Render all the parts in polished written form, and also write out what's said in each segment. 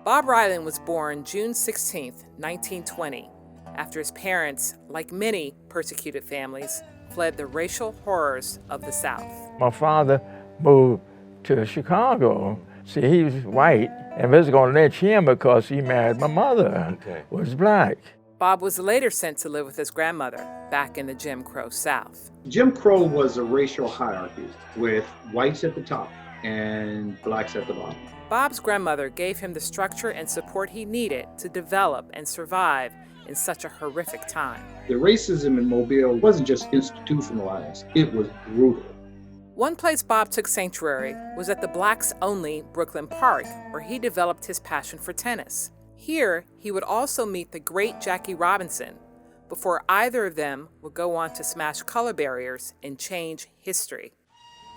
Bob Ryland was born June 16, 1920, after his parents, like many persecuted families, fled the racial horrors of the South. My father moved to Chicago. See, he was white, and we was going to lynch him because he married my mother, was black. Bob was later sent to live with his grandmother back in the Jim Crow South. Jim Crow was a racial hierarchy with whites at the top and blacks at the bottom. Bob's grandmother gave him the structure and support he needed to develop and survive in such a horrific time. The racism in Mobile wasn't just institutionalized, it was brutal. One place Bob took sanctuary was at the blacks-only Brooklyn Park, where he developed his passion for tennis. Here, he would also meet the great Jackie Robinson, before either of them would go on to smash color barriers and change history.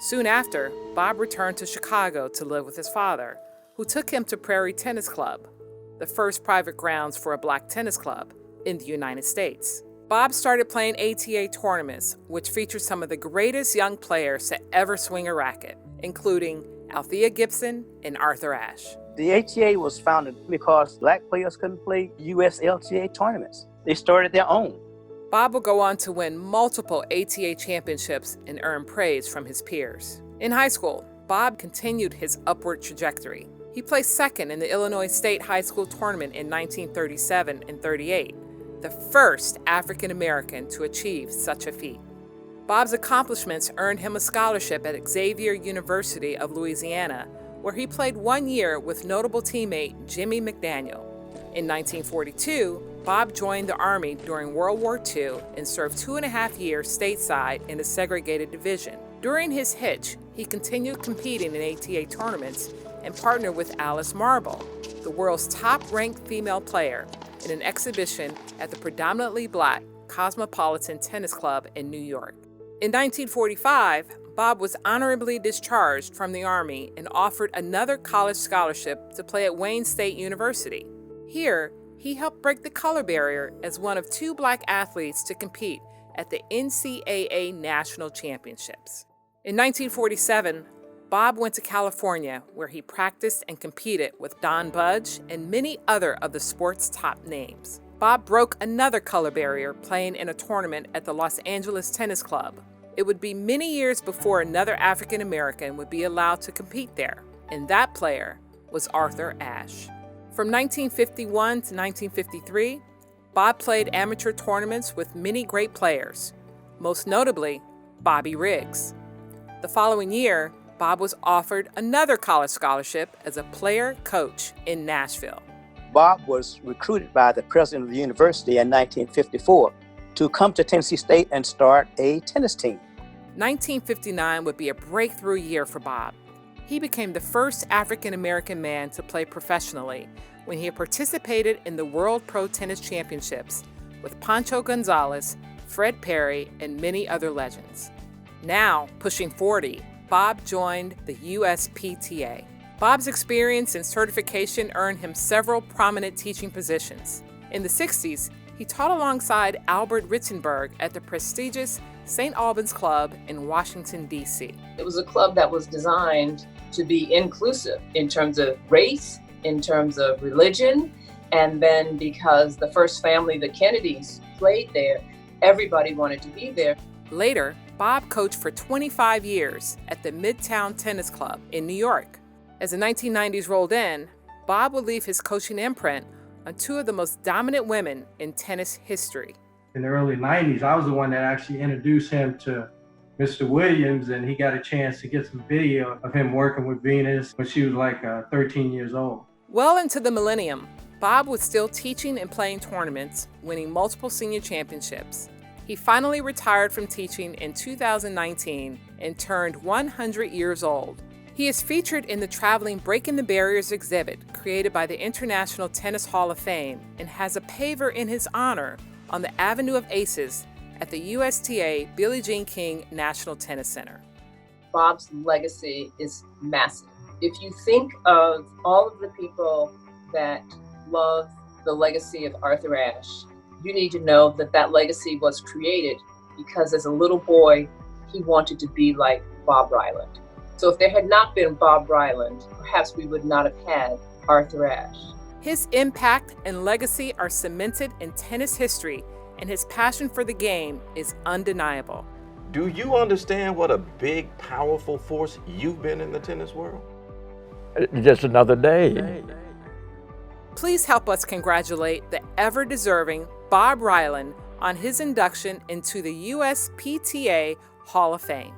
Soon after, Bob returned to Chicago to live with his father, who took him to Prairie Tennis Club, the first private grounds for a black tennis club in the United States. Bob started playing ATA tournaments, which featured some of the greatest young players to ever swing a racket, including Althea Gibson and Arthur Ashe. The ATA was founded because black players couldn't play USLTA tournaments. They started their own. Bob would go on to win multiple ATA championships and earn praise from his peers. In high school, Bob continued his upward trajectory. He placed second in the Illinois State High School Tournament in 1937 and 38, the first African American to achieve such a feat. Bob's accomplishments earned him a scholarship at Xavier University of Louisiana, where he played 1 year with notable teammate Jimmy McDaniel. In 1942, Bob joined the Army during World War II and served 2.5 years stateside in a segregated division. During his hitch, he continued competing in ATA tournaments and partnered with Alice Marble, the world's top-ranked female player, in an exhibition at the predominantly black Cosmopolitan Tennis Club in New York. In 1945, Bob was honorably discharged from the Army and offered another college scholarship to play at Wayne State University. Here, he helped break the color barrier as one of 2 black athletes to compete at the NCAA National Championships. In 1947, Bob went to California, where he practiced and competed with Don Budge and many other of the sport's top names. Bob broke another color barrier playing in a tournament at the Los Angeles Tennis Club. It would be many years before another African American would be allowed to compete there, and that player was Arthur Ashe. From 1951 to 1953, Bob played amateur tournaments with many great players, most notably Bobby Riggs. The following year, Bob was offered another college scholarship as a player-coach in Nashville. Bob was recruited by the president of the university in 1954 to come to Tennessee State and start a tennis team. 1959 would be a breakthrough year for Bob. He became the first African-American man to play professionally when he participated in the World Pro Tennis Championships with Pancho Gonzalez, Fred Perry, and many other legends. Now, pushing 40, Bob joined the USPTA. Bob's experience and certification earned him several prominent teaching positions. In the 60s, he taught alongside Albert Ritzenberg at the prestigious St. Albans Club in Washington, D.C. It was a club that was designed to be inclusive in terms of race, in terms of religion, and then because the first family, the Kennedys, played there, everybody wanted to be there. Later, Bob coached for 25 years at the Midtown Tennis Club in New York. As the 1990s rolled in, Bob would leave his coaching imprint on 2 of the most dominant women in tennis history. In the early 90s, I was the one that actually introduced him to Mr. Williams, and he got a chance to get some video of him working with Venus when she was like 13 years old. Well into the millennium, Bob was still teaching and playing tournaments, winning multiple senior championships. He finally retired from teaching in 2019 and turned 100 years old. He is featured in the traveling Breaking the Barriers exhibit created by the International Tennis Hall of Fame and has a paver in his honor on the Avenue of Aces at the USTA Billie Jean King National Tennis Center. Bob's legacy is massive. If you think of all of the people that love the legacy of Arthur Ashe, you need to know that that legacy was created because as a little boy, he wanted to be like Bob Ryland. So if there had not been Bob Ryland, perhaps we would not have had Arthur Ashe. His impact and legacy are cemented in tennis history, and his passion for the game is undeniable. Do you understand what a big, powerful force you've been in the tennis world? Just another day. Please help us congratulate the ever-deserving Bob Ryland on his induction into the USPTA Hall of Fame.